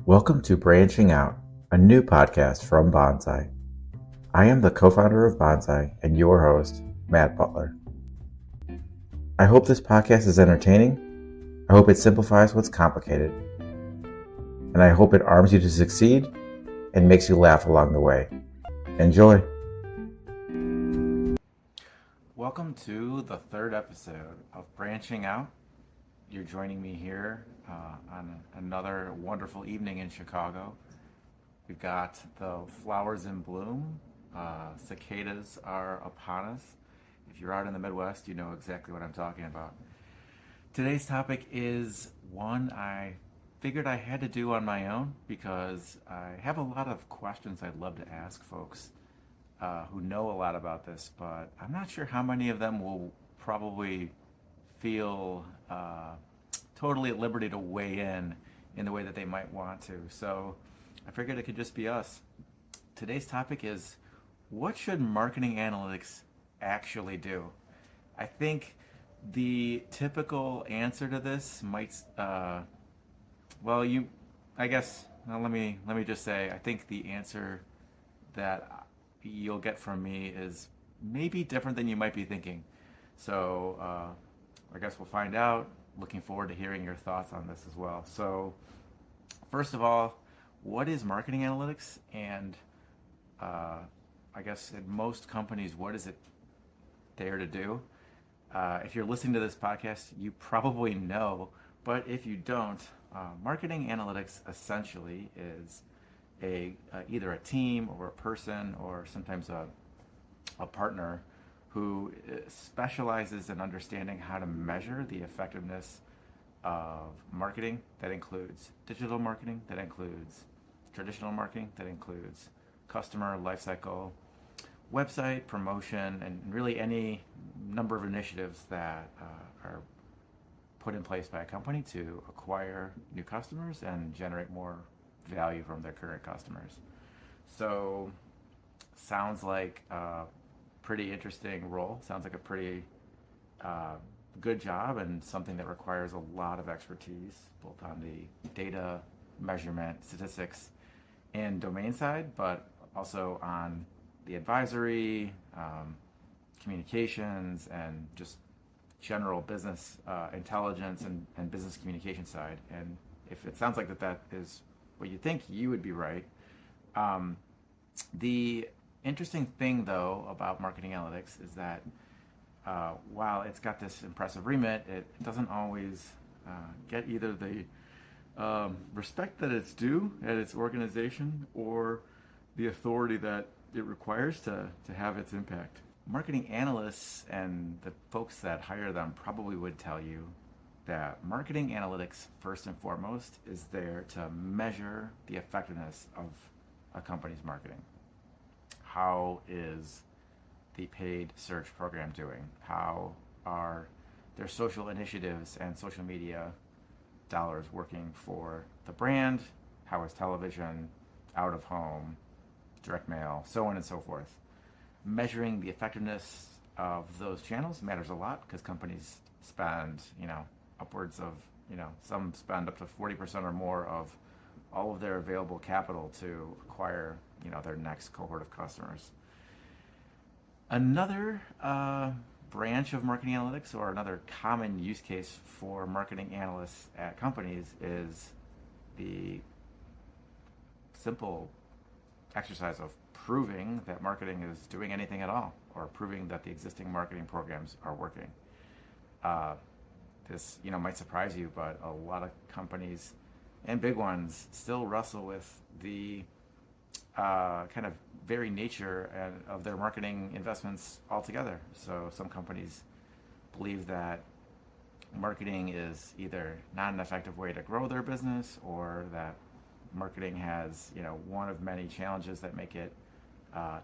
Welcome to Branching Out, a new podcast from Bonsai. I am the co-founder of Bonsai and your host, Matt Butler. I hope this podcast is entertaining. I hope it simplifies what's complicated. And I hope it arms you to succeed and makes you laugh along the way. Enjoy. Welcome to the third episode of Branching Out. You're joining me here on another wonderful evening in Chicago. We've got the flowers in bloom. Cicadas are upon us. If you're out in the Midwest, you know exactly what I'm talking about. Today's topic is one I figured I had to do on my own because I have a lot of questions I'd love to ask folks who know a lot about this, but I'm not sure how many of them will probably feel totally at liberty to weigh in the way that they might want to. So I figured it could just be us. Today's topic is, what should marketing analytics actually do? I think the typical answer to this might, let me just say, I think the answer that you'll get from me is maybe different than you might be thinking. So I guess we'll find out. Looking forward to hearing your thoughts on this as well. So first of all, what is marketing analytics? And I guess in most companies, what is it there to do? If you're listening to this podcast, you probably know, but if you don't, marketing analytics essentially is either a team or a person or sometimes a partner who specializes in understanding how to measure the effectiveness of marketing. That includes digital marketing, that includes traditional marketing, that includes customer lifecycle, website promotion, and really any number of initiatives that are put in place by a company to acquire new customers and generate more value from their current customers. So sounds like a pretty interesting role. Sounds like a pretty good job and something that requires a lot of expertise, both on the data, measurement, statistics, and domain side, but also on the advisory, communications, and just general business intelligence and business communication side. And if it sounds like that is what you think, you would be right. The interesting thing, though, about marketing analytics is that while it's got this impressive remit, it doesn't always get either the respect that it's due at its organization or the authority that it requires to have its impact. Marketing analysts and the folks that hire them probably would tell you that marketing analytics, first and foremost, is there to measure the effectiveness of a company's marketing. How is the paid search program doing? How are their social initiatives and social media dollars working for the brand? How is television, out of home, direct mail, so on and so forth? Measuring the effectiveness of those channels matters a lot because companies spend, upwards of, some spend up to 40% or more of all of their available capital to acquire, their next cohort of customers. Another branch of marketing analytics, or another common use case for marketing analysts at companies, is the simple exercise of proving that marketing is doing anything at all, or proving that the existing marketing programs are working. This, might surprise you, but a lot of companies and big ones still wrestle with the kind of very nature of their marketing investments altogether. So some companies believe that marketing is either not an effective way to grow their business, or that marketing has, one of many challenges that make it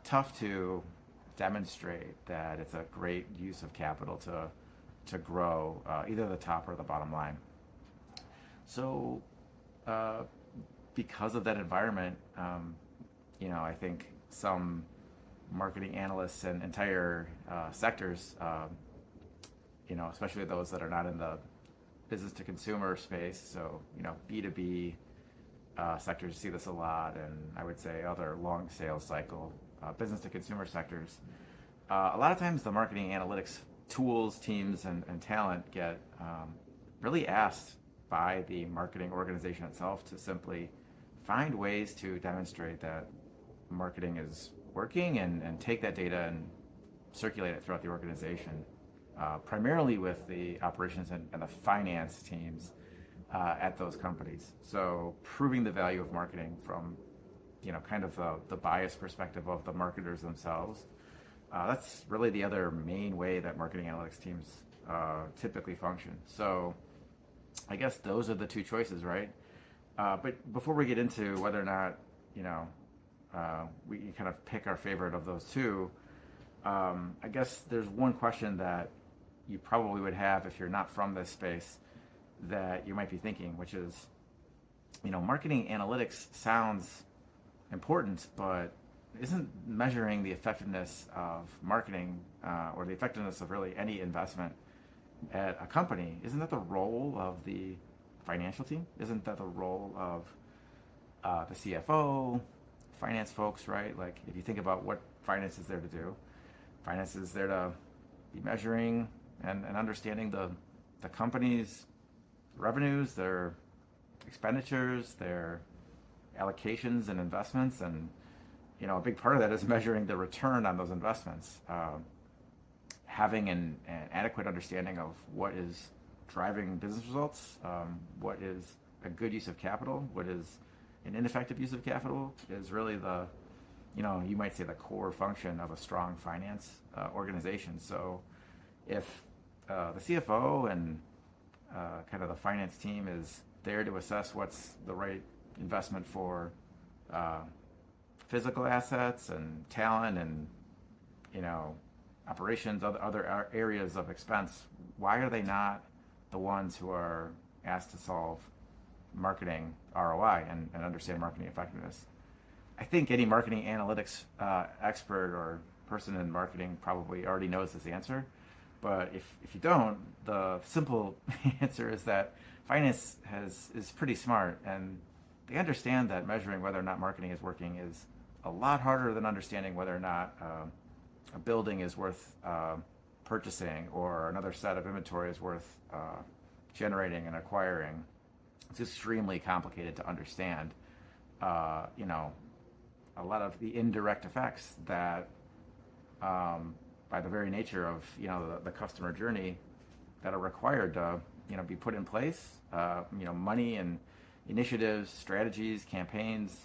tough to demonstrate that it's a great use of capital to grow either the top or the bottom line. So because of that environment, I think some marketing analysts and entire sectors, especially those that are not in the business to consumer space, so B2B sectors see this a lot, and I would say other long sales cycle business to consumer sectors. A lot of times the marketing analytics tools, teams, and talent get really asked by the marketing organization itself to simply find ways to demonstrate that marketing is working and take that data and circulate it throughout the organization, primarily with the operations and the finance teams at those companies. So proving the value of marketing from, kind of the bias perspective of the marketers themselves. That's really the other main way that marketing analytics teams typically function. So I guess those are the two choices, right? But before we get into whether or not, we kind of pick our favorite of those two, I guess there's one question that you probably would have if you're not from this space that you might be thinking, which is, marketing analytics sounds important, but isn't measuring the effectiveness of marketing or the effectiveness of really any investment at a company, isn't that the role of the financial team? Isn't that the role of the CFO, finance folks, right? Like if you think about what finance is there to do, finance is there to be measuring and understanding the company's revenues, their expenditures, their allocations and investments, and a big part of that is measuring the return on those investments. Having an adequate understanding of what is driving business results, what is a good use of capital, what is an ineffective use of capital is really the, you might say the core function of a strong finance organization. So if the CFO and kind of the finance team is there to assess what's the right investment for physical assets and talent and operations, other areas of expense, why are they not the ones who are asked to solve marketing ROI and understand marketing effectiveness? I think any marketing analytics expert or person in marketing probably already knows this answer, but if you don't, the simple answer is that finance is pretty smart, and they understand that measuring whether or not marketing is working is a lot harder than understanding whether or not a building is worth purchasing or another set of inventory is worth generating and acquiring. It's extremely complicated to understand, a lot of the indirect effects that, by the very nature of, the customer journey that are required to, be put in place, money and initiatives, strategies, campaigns,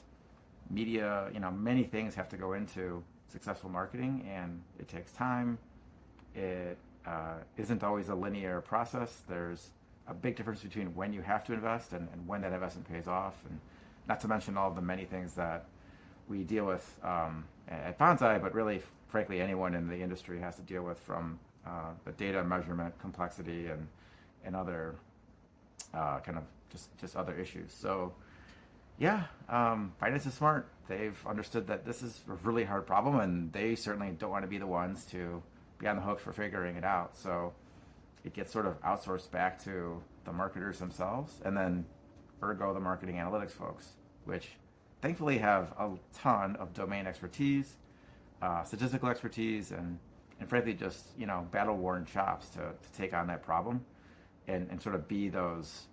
media, many things have to go into successful marketing, and it takes time. It isn't always a linear process. There's a big difference between when you have to invest and when that investment pays off, and not to mention all of the many things that we deal with at Bonsai, but really, frankly, anyone in the industry has to deal with, from the data measurement complexity and other kind of just other issues. So yeah, finance is smart. They've understood that this is a really hard problem, and they certainly don't want to be the ones to be on the hook for figuring it out. So it gets sort of outsourced back to the marketers themselves, and then ergo the marketing analytics folks, which thankfully have a ton of domain expertise, statistical expertise, and frankly just battle-worn chops to take on that problem and sort of be those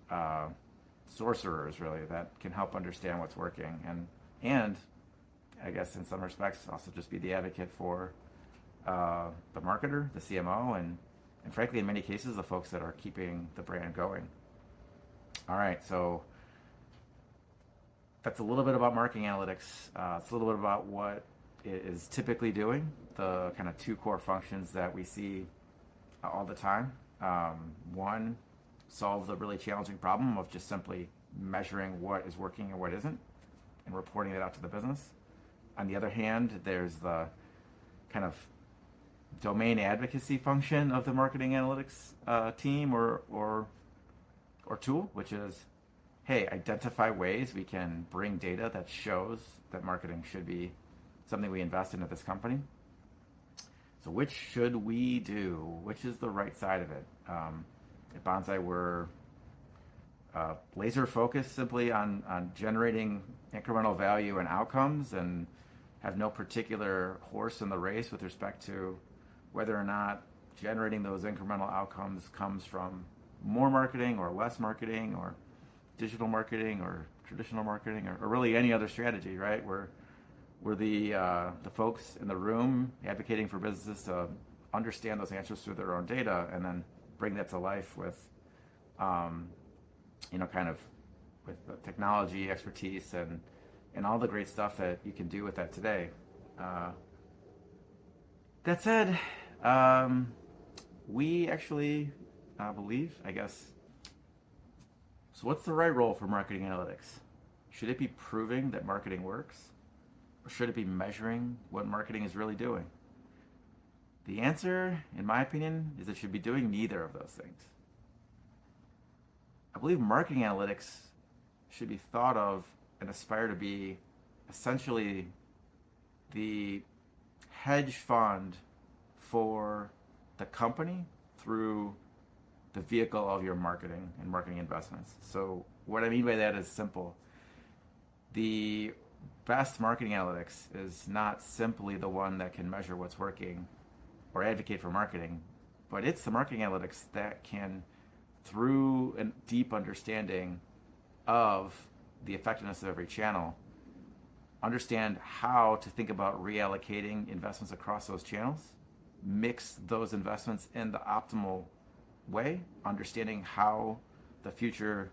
sorcerers, really, that can help understand what's working, and I guess in some respects also just be the advocate for the marketer, the CMO, and frankly in many cases the folks that are keeping the brand going. All right, so that's a little bit about marketing analytics. It's a little bit about what it is typically doing, the kind of two core functions that we see all the time. One, solve the really challenging problem of just simply measuring what is working and what isn't and reporting it out to the business. On the other hand, there's the kind of domain advocacy function of the marketing analytics team or tool, which is, hey, identify ways we can bring data that shows that marketing should be something we invest in at this company. So which should we do? Which is the right side of it? At Bonsai, we're laser focused simply on generating incremental value and outcomes, and have no particular horse in the race with respect to whether or not generating those incremental outcomes comes from more marketing or less marketing or digital marketing or traditional marketing or really any other strategy, right? We're the folks in the room advocating for businesses to understand those answers through their own data and then bring that to life with, kind of with the technology expertise and all the great stuff that you can do with that today. That said, we actually believe, I guess. So, what's the right role for marketing analytics? Should it be proving that marketing works? Or should it be measuring what marketing is really doing? The answer, in my opinion, is it should be doing neither of those things. I believe marketing analytics should be thought of and aspire to be essentially the hedge fund for the company through the vehicle of your marketing and marketing investments. So what I mean by that is simple. The best marketing analytics is not simply the one that can measure what's working or advocate for marketing, but it's the marketing analytics that can, through a deep understanding of the effectiveness of every channel, understand how to think about reallocating investments across those channels, mix those investments in the optimal way, understanding how the future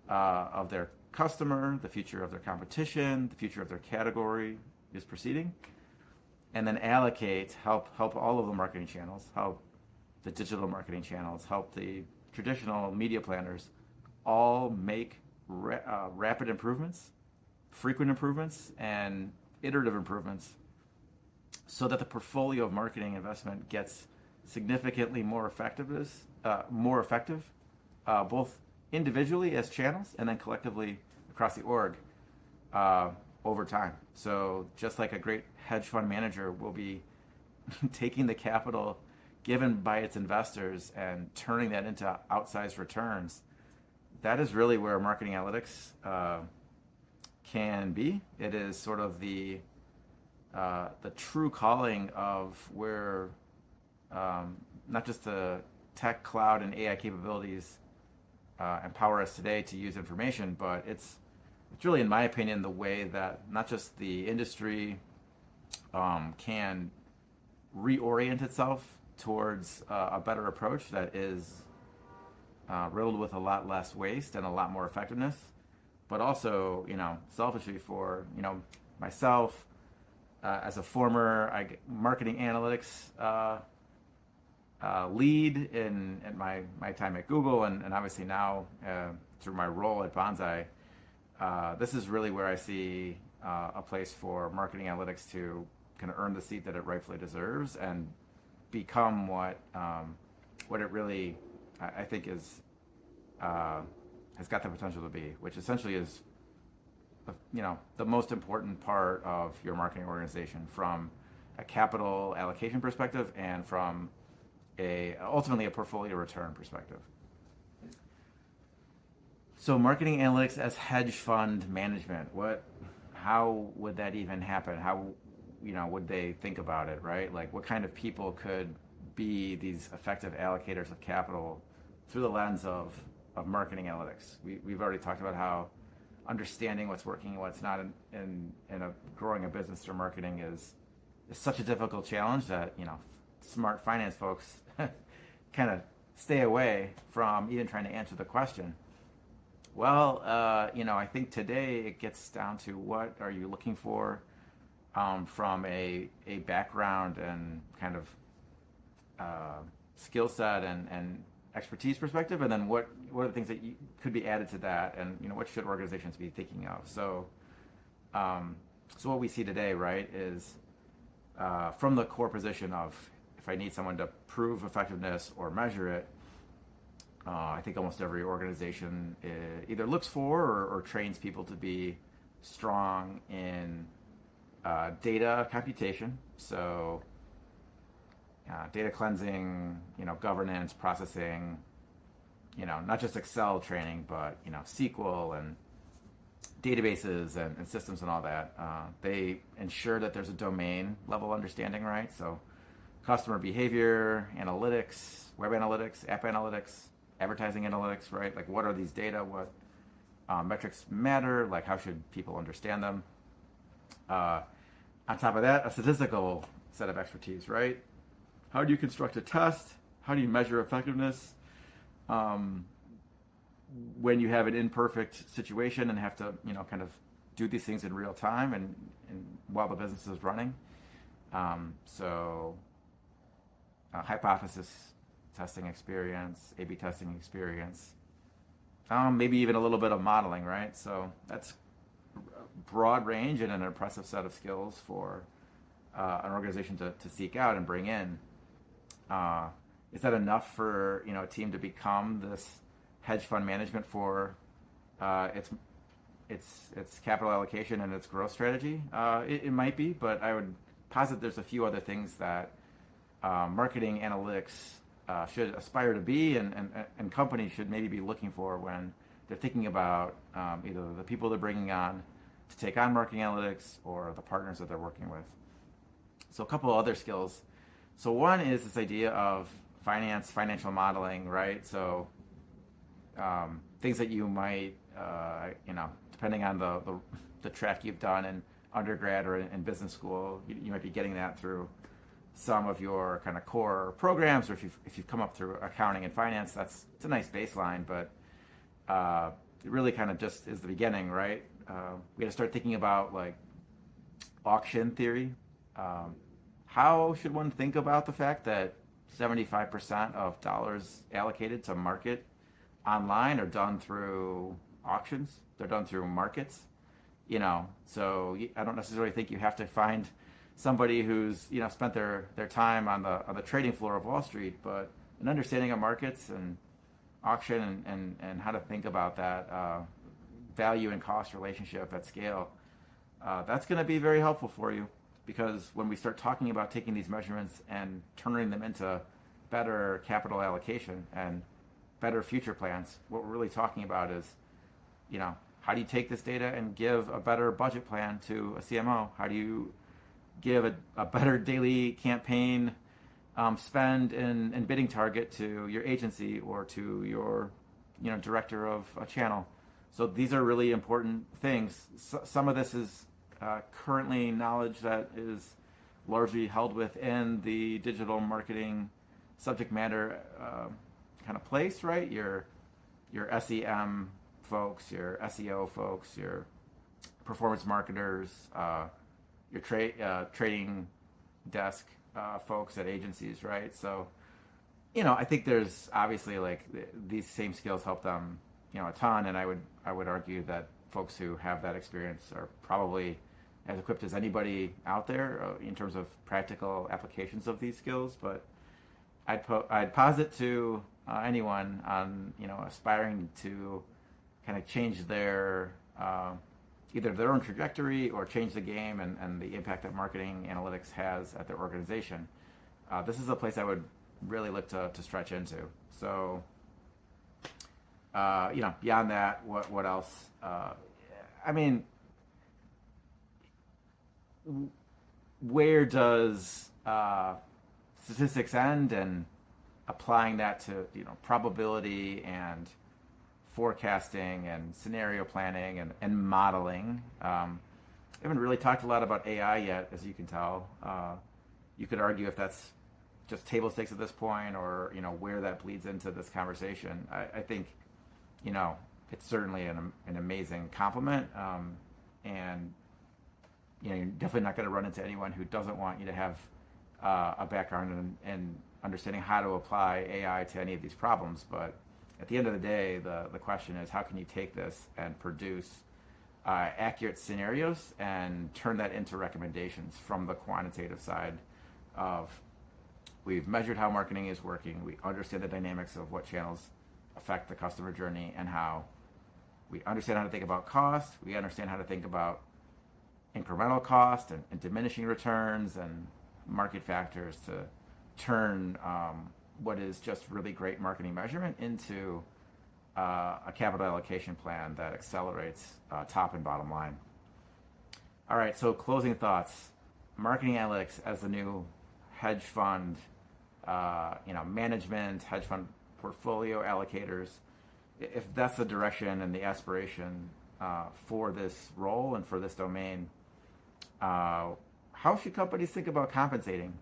of their customer, the future of their competition, the future of their category is proceeding, and then help all of the marketing channels, help the digital marketing channels, help the traditional media planners all make rapid improvements, frequent improvements, and iterative improvements so that the portfolio of marketing investment gets significantly more effective, both individually as channels and then collectively across the org over time. So just like a great hedge fund manager will be taking the capital given by its investors and turning that into outsized returns, that is really where marketing analytics can be. It is sort of the true calling of where not just the tech, cloud, and AI capabilities empower us today to use information, but it's really, in my opinion, the way that not just the industry can reorient itself towards a better approach that is riddled with a lot less waste and a lot more effectiveness, but also, selfishly for, myself as a former marketing analytics lead in my time at Google, and obviously now through my role at Bonsai, this is really where I see a place for marketing analytics to kind of earn the seat that it rightfully deserves and become what it really I think is has got the potential to be, which essentially is the most important part of your marketing organization from a capital allocation perspective and from ultimately a portfolio return perspective. So marketing analytics as hedge fund management, how would that even happen? How would they think about it, right? Like, what kind of people could be these effective allocators of capital through the lens of marketing analytics? We've already talked about how understanding what's working and what's not in growing a business through marketing is such a difficult challenge that smart finance folks kind of stay away from even trying to answer the question. Well, I think today it gets down to what are you looking for from a background and kind of skill set and expertise perspective, and then what are the things that could be added to that, and what should organizations be thinking of? So what we see today, right, is from the core position of if I need someone to prove effectiveness or measure it, I think almost every organization either looks for or trains people to be strong in data computation, so data cleansing, governance, processing, not just Excel training, but SQL and databases and systems and all that. They ensure that there's a domain level understanding, right? So customer behavior, analytics, web analytics, app analytics, advertising analytics, right? Like what are these data? What metrics matter? Like how should people understand them? On top of that, a statistical set of expertise, right? How do you construct a test? How do you measure effectiveness? When you have an imperfect situation and have to, kind of do these things in real time and while the business is running. So hypothesis testing experience, A/B testing experience, maybe even a little bit of modeling, right? So that's a broad range and an impressive set of skills for an organization to seek out and bring in. Is that enough for a team to become this hedge fund management for its capital allocation and its growth strategy? It might be, but I would posit there's a few other things that marketing analytics should aspire to be, and companies should maybe be looking for when they're thinking about either the people they're bringing on to take on marketing analytics or the partners that they're working with. So a couple of other skills. So one is this idea of financial modeling, right? So things that you might, depending on the track you've done in undergrad or in business school, you might be getting that through some of your kind of core programs, or if you've come up through accounting and finance, it's a nice baseline, but it really kind of just is the beginning, right? We got to start thinking about like auction theory. How should one think about the fact that 75% of dollars allocated to market online are done through auctions? They're done through markets, so I don't necessarily think you have to find somebody who's spent their time on the trading floor of Wall Street, but an understanding of markets and auction and how to think about that value and cost relationship at scale, that's going to be very helpful for you, because when we start talking about taking these measurements and turning them into better capital allocation and better future plans, what we're really talking about is, how do you take this data and give a better budget plan to a CMO? How do you give a better daily campaign spend and bidding target to your agency or to your director of a channel? So these are really important things. Some of this is currently knowledge that is largely held within the digital marketing subject matter kind of place, right? Your SEM folks, your SEO folks, your performance marketers, your trading desk folks at agencies, right? So, I think there's obviously like these same skills help them, a ton, and I would argue that folks who have that experience are probably as equipped as anybody out there in terms of practical applications of these skills. But I'd posit to anyone on aspiring to kind of change their either their own trajectory or change the game and the impact that marketing analytics has at their organization. This is a place I would really look to stretch into. So, beyond that, what else? Where does statistics end, and applying that to probability and forecasting and scenario planning and modeling. I haven't really talked a lot about AI yet, as you can tell. You could argue if that's just table stakes at this point, or where that bleeds into this conversation. I think it's certainly an amazing compliment, and you're definitely not going to run into anyone who doesn't want you to have a background in understanding how to apply AI to any of these problems. But at the end of the day, the question is, how can you take this and produce accurate scenarios and turn that into recommendations from the quantitative side of, we've measured how marketing is working, we understand the dynamics of what channels affect the customer journey, and how we understand how to think about cost, we understand how to think about incremental cost and diminishing returns and market factors to turn what is just really great marketing measurement into a capital allocation plan that accelerates top and bottom line. All right, so closing thoughts. Marketing analytics as the new hedge fund, management, hedge fund portfolio allocators. If that's the direction and the aspiration for this role and for this domain, how should companies think about compensating?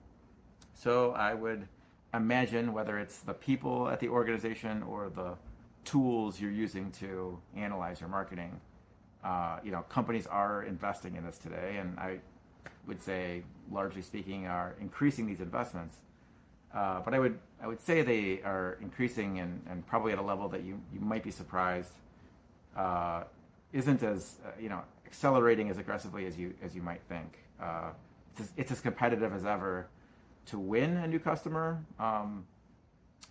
So I would imagine whether it's the people at the organization or the tools you're using to analyze your marketing, companies are investing in this today, and I would say, largely speaking, are increasing these investments. But I would say they are increasing and probably at a level that you might be surprised isn't as accelerating as aggressively as you might think. It's as competitive as ever to win a new customer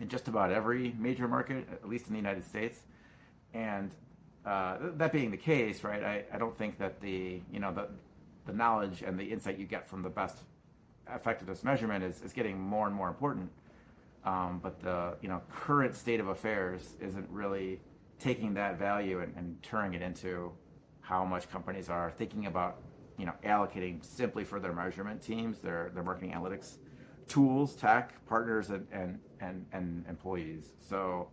in just about every major market, at least in the United States. And that being the case, right? I don't think that the knowledge and the insight you get from the best effectiveness measurement is getting more and more important. But the current state of affairs isn't really taking that value and turning it into how much companies are thinking about allocating simply for their measurement teams, their marketing analytics tools, tech partners, and employees. So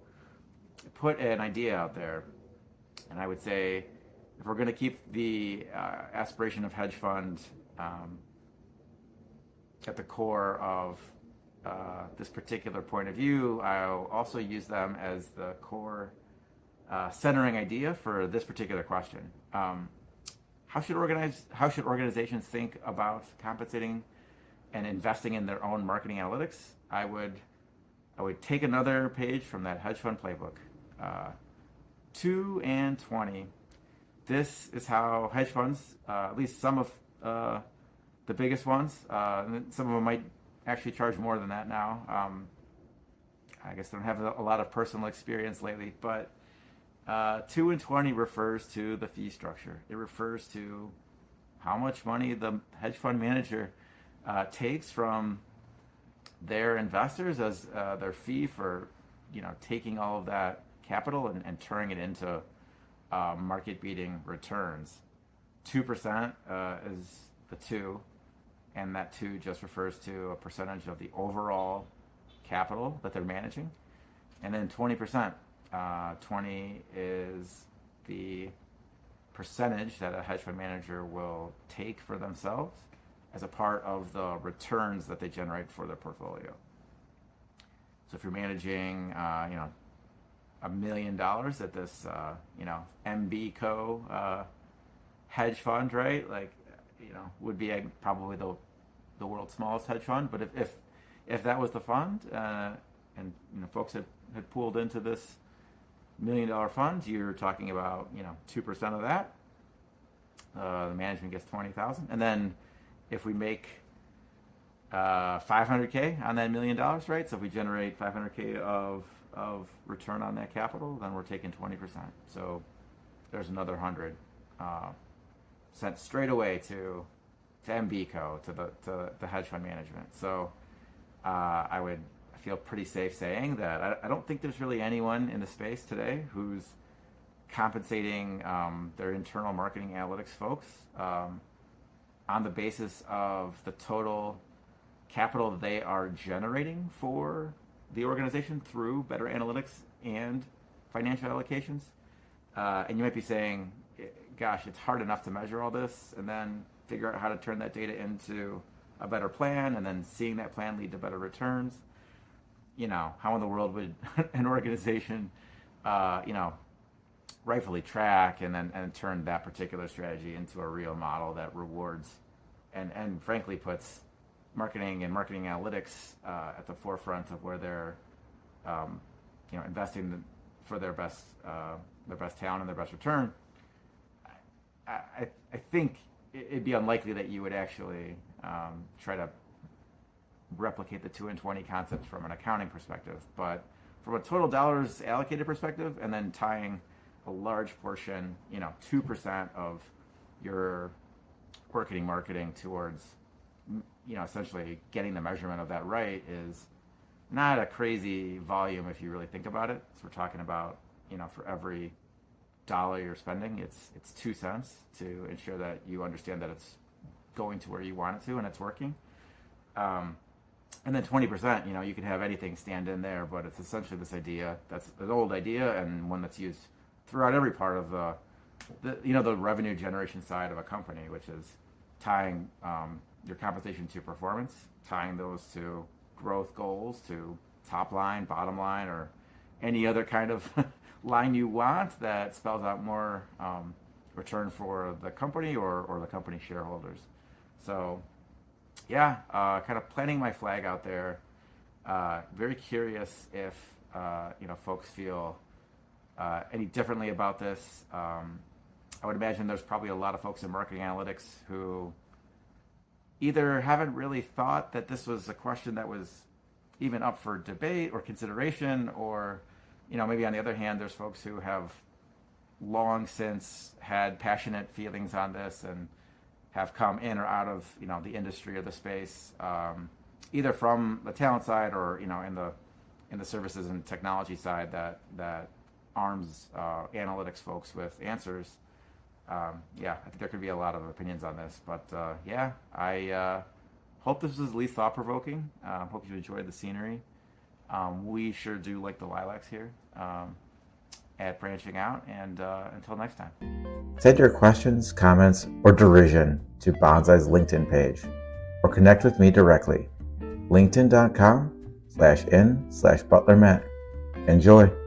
put an idea out there, and I would say if we're going to keep the aspiration of hedge fund at the core of this particular point of view, I'll also use them as the core centering idea for this particular question. How should organizations think about compensating and investing in their own marketing analytics? I would take another page from that hedge fund playbook. 2 and 20. This is how hedge funds, at least some of the biggest ones, and some of them might actually charge more than that now. I guess I don't have a lot of personal experience lately, but 2 and 20 refers to the fee structure. It refers to how much money the hedge fund manager takes from their investors as their fee for taking all of that capital and turning it into market-beating returns. 2% is the 2, and that 2 just refers to a percentage of the overall capital that they're managing. And then 20%. 20 is the percentage that a hedge fund manager will take for themselves as a part of the returns that they generate for their portfolio. So if you're managing, $1 million at this, MBCO hedge fund, right? Would be probably the world's smallest hedge fund. But if that was the fund, and folks had pooled into this $1 million fund, you're talking about 2% of that. The management gets $20,000, and then if we make $500K on that $1 million, right? So if we generate $500K of return on that capital, then we're taking 20%. So there's another 100 sent straight away to MBCO, to the hedge fund management. So I feel pretty safe saying that I don't think there's really anyone in the space today who's compensating their internal marketing analytics folks on the basis of the total capital they are generating for the organization through better analytics and financial allocations. And you might be saying, gosh, it's hard enough to measure all this and then figure out how to turn that data into a better plan and then seeing that plan lead to better returns. How in the world would an organization, rightfully track and turn that particular strategy into a real model that rewards and frankly puts marketing and marketing analytics at the forefront of where they're investing for their best talent and their best return? I think it'd be unlikely that you would actually try to replicate the 2 and 20 concepts from an accounting perspective, but from a total dollars allocated perspective, and then tying a large portion, 2% of your marketing towards, essentially getting the measurement of that right is not a crazy volume if you really think about it. So we're talking about, for every dollar you're spending, it's 2 cents to ensure that you understand that it's going to where you want it to and it's working. And then 20%, you can have anything stand in there, but it's essentially this idea that's an old idea and one that's used throughout every part of the revenue generation side of a company, which is tying your compensation to performance, tying those to growth goals, to top line, bottom line, or any other kind of line you want that spells out more return for the company or the company shareholders. So yeah, kind of planting my flag out there. Very curious if folks feel any differently about this. I would imagine there's probably a lot of folks in marketing analytics who either haven't really thought that this was a question that was even up for debate or consideration, or maybe on the other hand, there's folks who have long since had passionate feelings on this and have come in or out of the industry or the space, either from the talent side or in the services and technology side that arms analytics folks with answers. I think there could be a lot of opinions on this, but I hope this was at least thought provoking. Hope you enjoyed the scenery. We sure do like the lilacs here at Branching Out, and until next time. Send your questions, comments, or derision to Bonsai's LinkedIn page, or connect with me directly. LinkedIn.com/in/ButlerMatt. Enjoy.